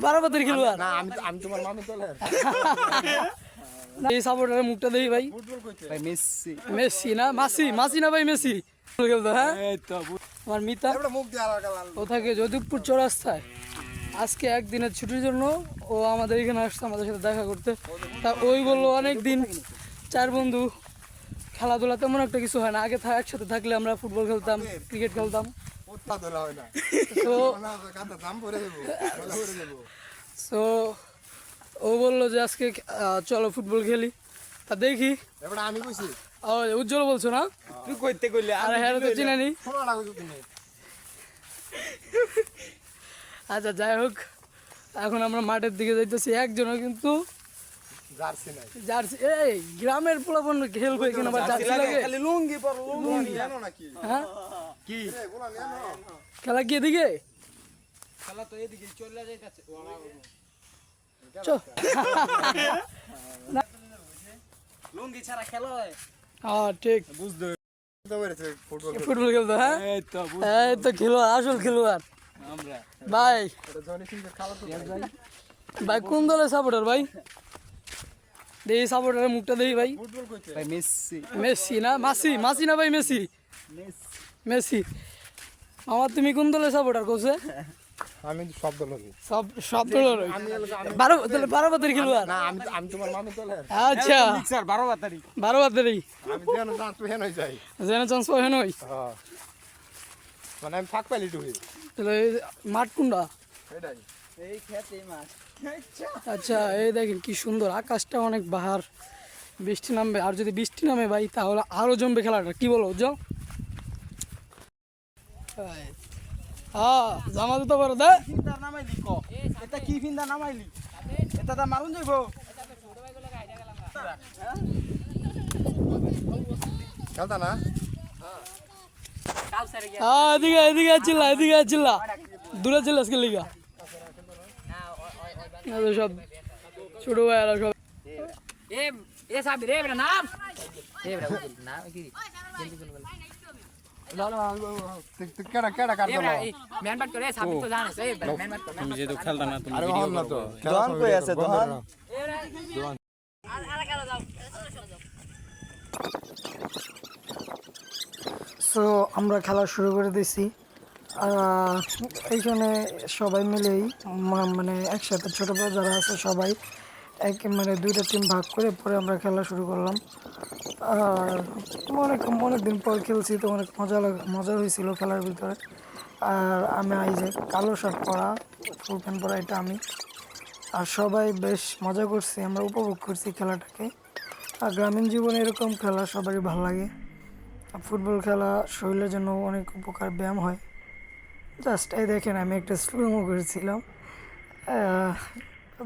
বারোবাতের খেলোয়াড় না আমি তোমার মামি তোলে এই সাপোর্টারের মুখটা দেখি ভাই ভাই মেসি মেসি না মাসি মাসি না ভাই মেসি খেলতো হ্যাঁ এই তো আমার মিতা এবারে মুখ দিয়ে আলাদা লাল ও থাকে যোধপুর চৌরাস্তায় আজকে একদিনের ছুটির জন্য ও আমাদের এখানে আসছে আমাদের সাথে দেখা করতে তা ওই বললো অনেক দিন চার বন্ধু খেলাধুলা তেমন একটা কিছু হয় না আগে একসাথে থাকলে আমরা ফুটবল খেলতাম ক্রিকেট খেলতাম ওটা ধরা হয় না তো না কাটা দাম পড়ে দেব পড়ে দেব সো ও বললো যে আজকে চলো ফুটবল খেলি তা দেখি এবারে আমি কইছি ও উজ্জ্বল বলছো না তুই কইতে কইলে আরে হ্যাঁ তো চিনা নি ফোনটা কইছো তুমি আচ্ছা যাই হোক এখন আমরা মাঠের দিকে যাইতেছি একজনও কিন্তু জার্সি নাই জার্সি এই গ্রামের পোলাপন খেলবো এখানে আবার জার্সি লাগে খালি লুঙ্গি পর লুঙ্গি জানো নাকি হ্যাঁ কি বলা জানো খেলা কি এদিকে খেলা তো এদিকে চলে যাইতাছে চো লুঙ্গি ছাড়া খেলা হয় হ্যাঁ ঠিক বুঝতে পেরেছে ফুটবল ফুটবল খেলতো হ্যাঁ এই তো এই তো খেলোয়াড় আসল খেলোয়াড় আমরা ভাই এটা জনি সিং খালা তো ভাই ভাই কোন দলের সাপোর্টার ভাই দেখি সাপোর্টারের মুখটা দেখি ভাই ফুটবল কইতে ভাই মেসি মেসি না মাসি মাসি না ভাই মেসি মেসি আমার তুমি কোন দলের সাপোর্টার কোসে আমি সব দলের সব দলের বারোবাতের খেলোয়াড় না আমি তোমার মামি তোলে আচ্ছা স্যার 12 তারিখ বারোবাতেরই আমি যেন জান তুই হেন হই যাই জেনে চান্স পাই নই হ্যাঁ মানে আমি ফাঁক পাইলি তুই তাহলে মাঠ কোনটা এটাই এই খেতে মাছ আচ্ছা এই দেখেন কি সুন্দর আকাশটা অনেক বাহার বৃষ্টি নামবে আর যদি বৃষ্টি নামে ভাই তাহলে আরো জমবে খেলাটা কি বলো উজ্জ্বল হ্যাঁ জামা দিতে পারো দে ফিন্দার নামাইলি ক এটা কি ফিন্দা নামাইলি এটা তা মারুন যাইবো খেলতা না হ্যাঁ এদিকে চিল্লা দূরে চিল্লা আজকে লিগা সব ছোট ভাইয়ারা সব এ সাবি রে বেটা নাম এ বেটা না কি তুই কেডা কেডা কাট এ বেটা ম্যান বাট করে সাবি তো জানিস এ ম্যান বাট করে তুমি যেহেতু খেলতা না তুমি আরে ভিডিও হল না তো করো দোকান কই আছে দোকান সো আমরা খেলা শুরু করে দিয়েছি এইখানে সবাই মিলেই মানে একসাথে ছোটো বড় যারা আছে সবাই মানে দুইটা টিম ভাগ করে পরে আমরা খেলা শুরু করলাম আর অনেক দিন পর খেলছি তো অনেক মজা হয়েছিল খেলার ভিতরে আর আমি এই যে কালো শার্ট পরা ফুল প্যান্ট পরা এটা আমি আর সবাই বেশ মজা করছি আমরা উপভোগ করছি খেলাটাকে আর গ্রামীণ জীবনে এরকম খেলা সবারই ভালো লাগে ফুটবল খেলা শরীরের জন্য অনেক উপকার ব্যায়াম হয় জাস্ট এই দেখেন আমি একটা স্লোমো করেছিলাম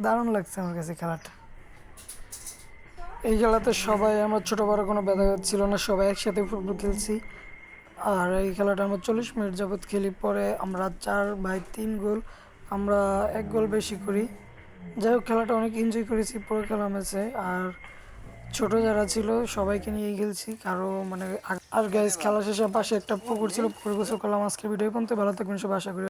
দারুণ লাগছে আমার কাছে খেলাটা এই খেলাতে সবাই আমার ছোটো বড়ো কোনো ভেদাভেদ ছিল না সবাই একসাথে ফুটবল খেলছি আর এই খেলাটা আমরা 40 মিনিট যাবৎ খেলি পরে আমরা 4 ভাই 3 গোল আমরা 1 গোল বেশি করি যাই হোক খেলাটা অনেক এনজয় করেছি পুরো খেলা ম্যাচে আর ছোট যারা ছিল সবাইকে নিয়ে খেলছি কারো মানে আর গাইস খেলা শেষে পাশে একটা পুকুর ছিল পুকুর গোসল করলাম আজকে ভিডিও পর্যন্ত ভালো থাকবেন সবাই আশা করি